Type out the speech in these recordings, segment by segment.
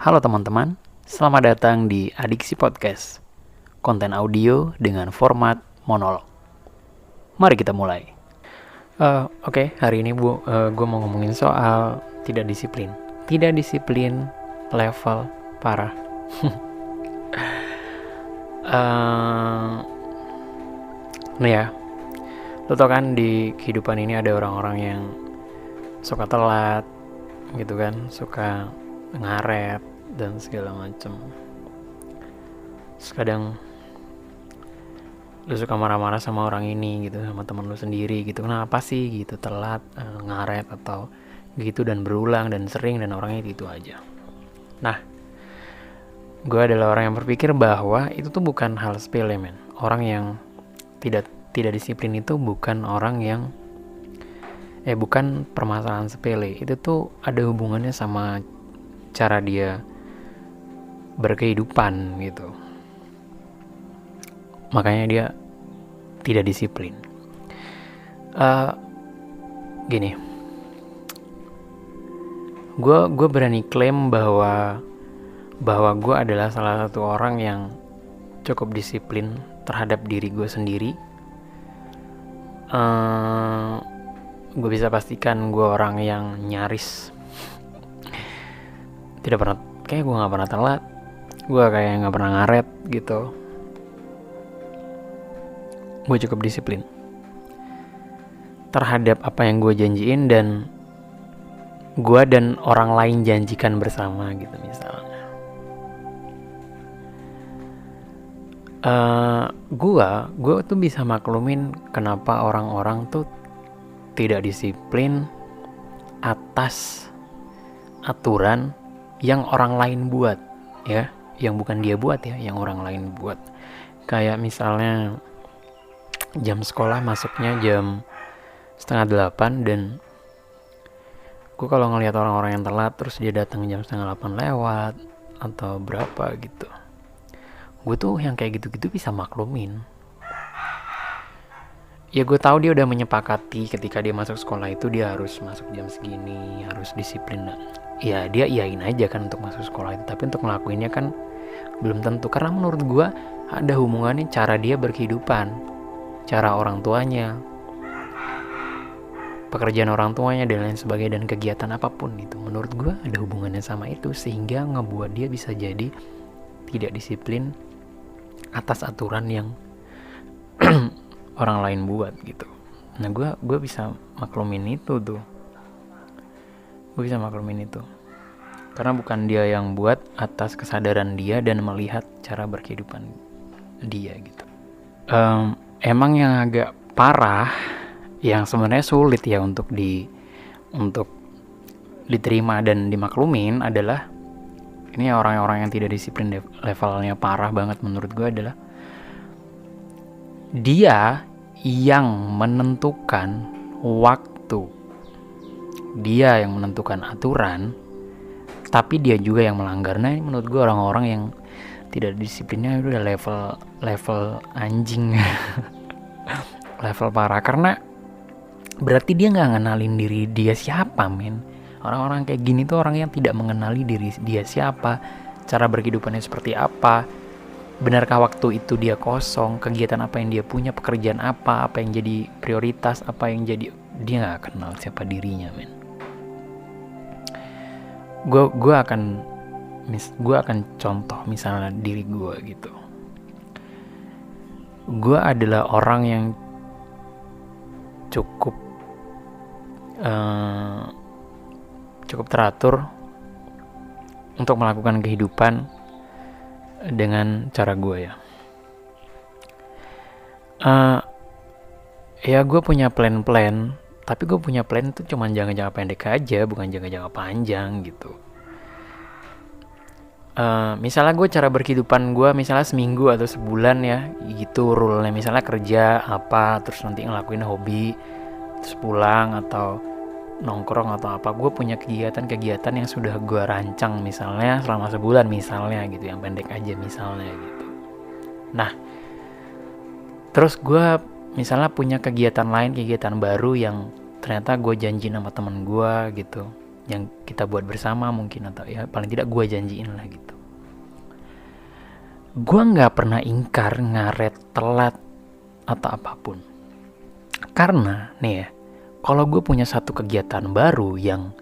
Halo teman-teman, selamat datang di Adiksi Podcast, konten audio dengan format monolog. Mari kita mulai. Oke, hari ini gue mau ngomongin soal tidak disiplin. Tidak disiplin level parah. Nih ya, lo tau kan di kehidupan ini ada orang-orang yang suka telat, gitu kan, suka ngaret dan segala macem. Terus kadang lu suka marah-marah sama orang ini gitu, sama temen lu sendiri gitu, kenapa sih gitu telat, ngaret atau gitu, dan berulang dan sering, dan orangnya gitu aja. Nah, gue adalah orang yang berpikir bahwa itu tuh bukan hal sepele, men. Orang yang tidak disiplin itu bukan orang yang bukan permasalahan sepele. Itu tuh ada hubungannya sama cara dia berkehidupan gitu. Makanya dia tidak disiplin. Gini, gue berani klaim bahwa gue adalah salah satu orang yang cukup disiplin terhadap diri gue sendiri. Gue bisa pastikan gue orang yang nyaris tidak pernah, kayak gue nggak pernah telat, gue kayak nggak pernah ngaret gitu. Gue cukup disiplin terhadap apa yang gue janjiin dan gue dan orang lain janjikan bersama gitu misalnya. Gue tuh bisa maklumin kenapa orang-orang tuh tidak disiplin atas aturan yang orang lain buat, ya, yang bukan dia buat ya, yang orang lain buat. Kayak misalnya jam sekolah masuknya jam 7:30 dan gue kalau ngelihat orang-orang yang telat terus dia datang jam 7:30 lewat atau berapa gitu, gue tuh yang kayak gitu-gitu bisa maklumin. Ya gue tahu dia udah menyepakati ketika dia masuk sekolah itu dia harus masuk jam segini, harus disiplin. Ya dia iyain aja kan untuk masuk sekolah itu, tapi untuk ngelakuinnya kan belum tentu. Karena menurut gue ada hubungannya cara dia berkehidupan, cara orang tuanya, pekerjaan orang tuanya dan lain sebagainya, dan kegiatan apapun itu. Menurut gue ada hubungannya sama itu, sehingga ngebuat dia bisa jadi tidak disiplin atas aturan yang orang lain buat gitu. Nah gue bisa maklumin itu tuh. Gue bisa maklumin itu karena bukan dia yang buat, atas kesadaran dia dan melihat cara berkehidupan dia gitu. Emang yang agak parah, yang sebenarnya sulit ya untuk diterima dan dimaklumin adalah ini orang-orang yang tidak disiplin levelnya parah banget menurut gue adalah dia yang menentukan waktu, dia yang menentukan aturan, tapi dia juga yang melanggar. Nah ini menurut gue orang-orang yang tidak disiplinnya itu udah level anjing. Level parah, karena berarti dia gak ngenalin diri dia siapa, men. Orang-orang kayak gini tuh orang yang tidak mengenali diri dia siapa, cara berkehidupannya seperti apa, benarkah waktu itu dia kosong, kegiatan apa yang dia punya, pekerjaan apa yang jadi prioritas, apa yang jadi, dia gak kenal siapa dirinya, men. Gue akan contoh misalnya diri gue gitu. Gue adalah orang yang cukup teratur untuk melakukan kehidupan dengan cara gue ya. Ya gue punya plan-plan, tapi gue punya plan itu cuma jangka pendek aja, bukan jangka panjang gitu. Misalnya gue cara berkehidupan gue misalnya seminggu atau sebulan ya gitu rule-nya, misalnya kerja apa, terus nanti ngelakuin hobi, terus pulang atau nongkrong atau apa. Gue punya kegiatan yang sudah gue rancang misalnya selama sebulan misalnya gitu, yang pendek aja misalnya gitu. Nah terus gue misalnya punya kegiatan lain, kegiatan baru yang ternyata gue janji sama temen gue gitu, yang kita buat bersama mungkin, atau ya paling tidak gue janjiin lah gitu. Gue nggak pernah ingkar, ngaret, telat atau apapun. Karena nih ya, kalau gue punya satu kegiatan baru yang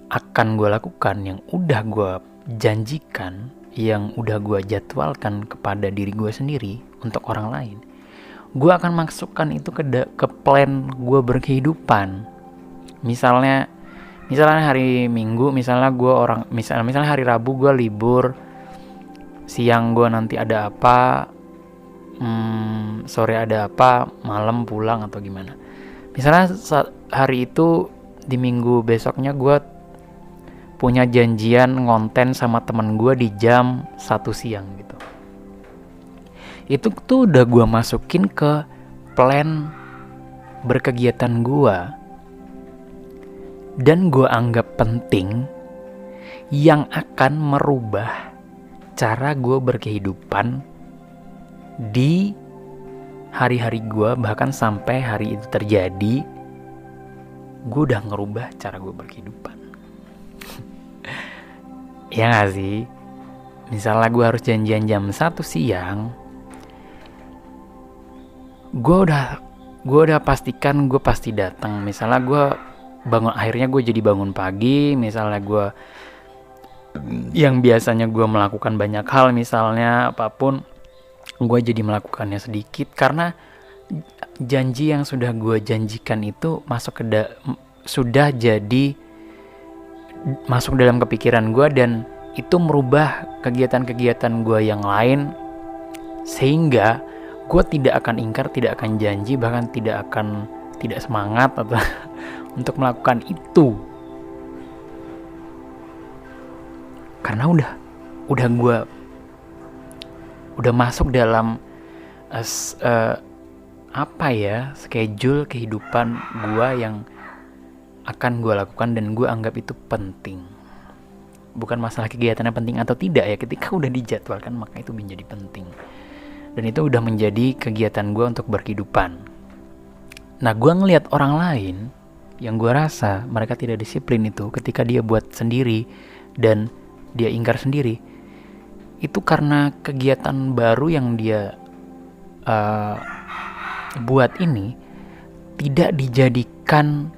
akan gue lakukan, yang udah gue janjikan, yang udah gue jadwalkan kepada diri gue sendiri untuk orang lain, gue akan masukkan itu ke plan gue berkehidupan. Misalnya hari Minggu, misalnya hari Rabu gue libur, siang gue nanti ada apa, sore ada apa, malam pulang atau gimana. Misalnya hari itu di minggu besoknya gue punya janjian ngonten sama temen gue di jam 1 siang gitu. Itu tuh udah gue masukin ke plan berkegiatan gue, dan gue anggap penting, yang akan merubah cara gue berkehidupan di hari-hari gue. Bahkan sampai hari itu terjadi, gue udah ngerubah cara gue berkehidupan. Ya gak sih? Misalnya gue harus janjian jam 1 siang, gue udah pastikan gue pasti datang. Misalnya gue akhirnya gue jadi bangun pagi. Misalnya gue yang biasanya gue melakukan banyak hal, misalnya apapun, gue jadi melakukannya sedikit, karena janji yang sudah gue janjikan itu sudah jadi masuk dalam kepikiran gue, dan itu merubah kegiatan-kegiatan gue yang lain, sehingga gue tidak akan ingkar, tidak akan janji, bahkan tidak semangat atau untuk melakukan itu, karena udah masuk dalam schedule kehidupan gue yang akan gue lakukan, dan gue anggap itu penting. Bukan masalah kegiatannya penting atau tidak ya, ketika udah dijadwalkan maka itu menjadi penting, dan itu udah menjadi kegiatan gue untuk berkehidupan. Nah, gue ngelihat orang lain yang gue rasa mereka tidak disiplin itu, ketika dia buat sendiri dan dia ingkar sendiri, itu karena kegiatan baru yang dia buat ini tidak dijadikan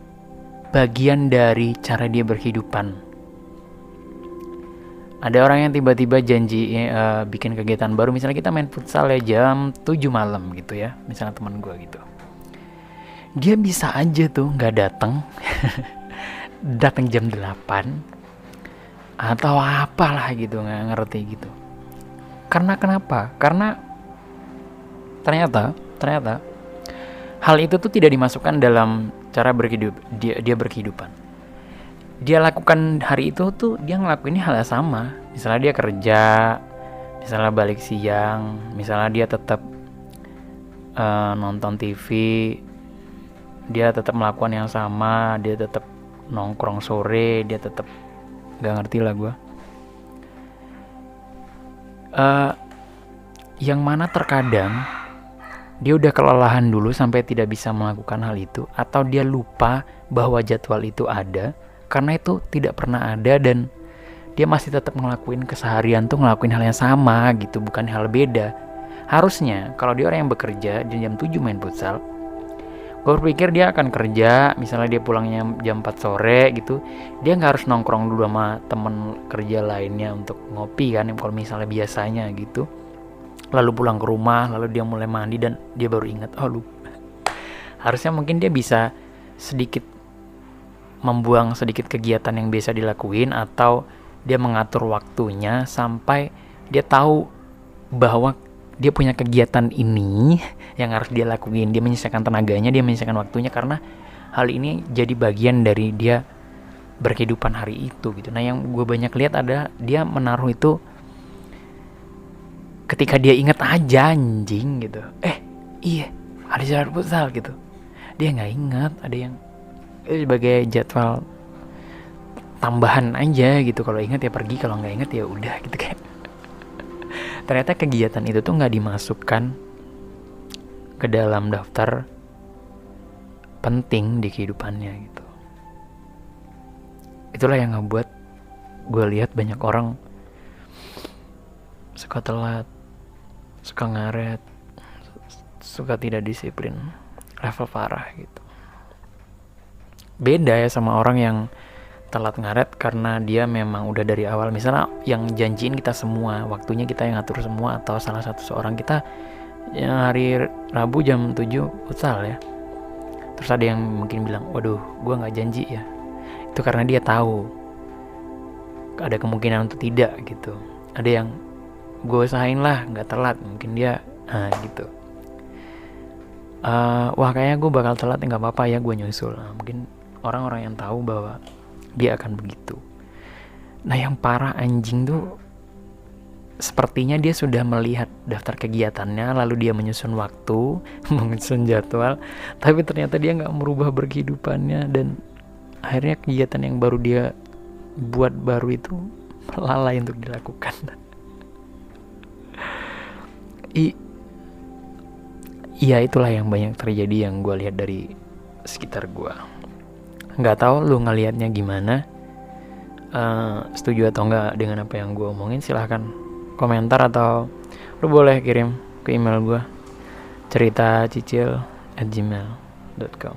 bagian dari cara dia berkehidupan. Ada orang yang tiba-tiba janji bikin kegiatan baru, misalnya kita main futsal ya jam 7 malam gitu ya, misalnya teman gue gitu. Dia bisa aja tuh gak datang datang jam 8 atau apalah gitu, gak ngerti gitu. Karena kenapa? Karena ternyata hal itu tuh tidak dimasukkan dalam cara dia berkehidupan. Dia lakukan hari itu tuh, dia ngelakuinnya hal yang sama. Misalnya dia kerja, misalnya balik siang, misalnya dia tetap nonton TV, dia tetap melakukan yang sama, dia tetap nongkrong sore, dia tetap gak ngerti lah gue. Yang mana terkadang dia udah kelelahan dulu sampai tidak bisa melakukan hal itu, atau dia lupa bahwa jadwal itu ada, karena itu tidak pernah ada, dan dia masih tetap ngelakuin keseharian tuh ngelakuin hal yang sama gitu, bukan hal beda. Harusnya kalau dia orang yang bekerja jam 7 main futsal, gue berpikir dia akan kerja, misalnya dia pulangnya jam 4 sore gitu, dia gak harus nongkrong dulu sama temen kerja lainnya untuk ngopi kan, kalau misalnya biasanya gitu, lalu pulang ke rumah, lalu dia mulai mandi dan dia baru ingat, oh lupa. Harusnya mungkin dia bisa membuang sedikit kegiatan yang biasa dilakuin, atau dia mengatur waktunya sampai dia tahu bahwa dia punya kegiatan ini yang harus dia lakuin. Dia menyisakan tenaganya, dia menyisakan waktunya, karena hal ini jadi bagian dari dia berkehidupan hari itu gitu. Nah, yang gue banyak lihat ada dia menaruh itu ketika dia ingat aja, anjing gitu. Iya, ada jadwal futsal gitu. Dia nggak ingat, ada yang sebagai jadwal tambahan aja gitu. Kalau ingat ya pergi, kalau nggak ingat ya udah gitu kan. Ternyata kegiatan itu tuh nggak dimasukkan ke dalam daftar penting di kehidupannya gitu. Itulah yang ngebuat gue lihat banyak orang suka telat, suka ngaret, suka tidak disiplin level parah gitu. Beda ya sama orang yang telat ngaret karena dia memang udah dari awal, misalnya yang janjiin kita semua, waktunya kita yang ngatur semua, atau salah satu seorang kita yang hari Rabu jam 7 futsal ya, terus ada yang mungkin bilang waduh gue gak janji ya, itu karena dia tahu ada kemungkinan untuk tidak gitu. Ada yang gue usahain lah gak telat, mungkin dia gitu, wah kayaknya gue bakal telat, gak apa-apa ya gue nyusul. Mungkin orang-orang yang tahu bahwa dia akan begitu. Nah yang parah anjing tuh, sepertinya dia sudah melihat daftar kegiatannya, lalu dia menyusun waktu, menyusun jadwal, tapi ternyata dia gak merubah berkehidupannya, dan akhirnya kegiatan yang baru dia buat baru itu lalai untuk dilakukan. Iya itulah yang banyak terjadi, yang gue lihat dari sekitar gue. Nggak tahu lu ngelihatnya gimana, setuju atau enggak dengan apa yang gue omongin? Silahkan komentar, atau lu boleh kirim ke email gue, ceritacicil@gmail.com.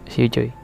See you cuy.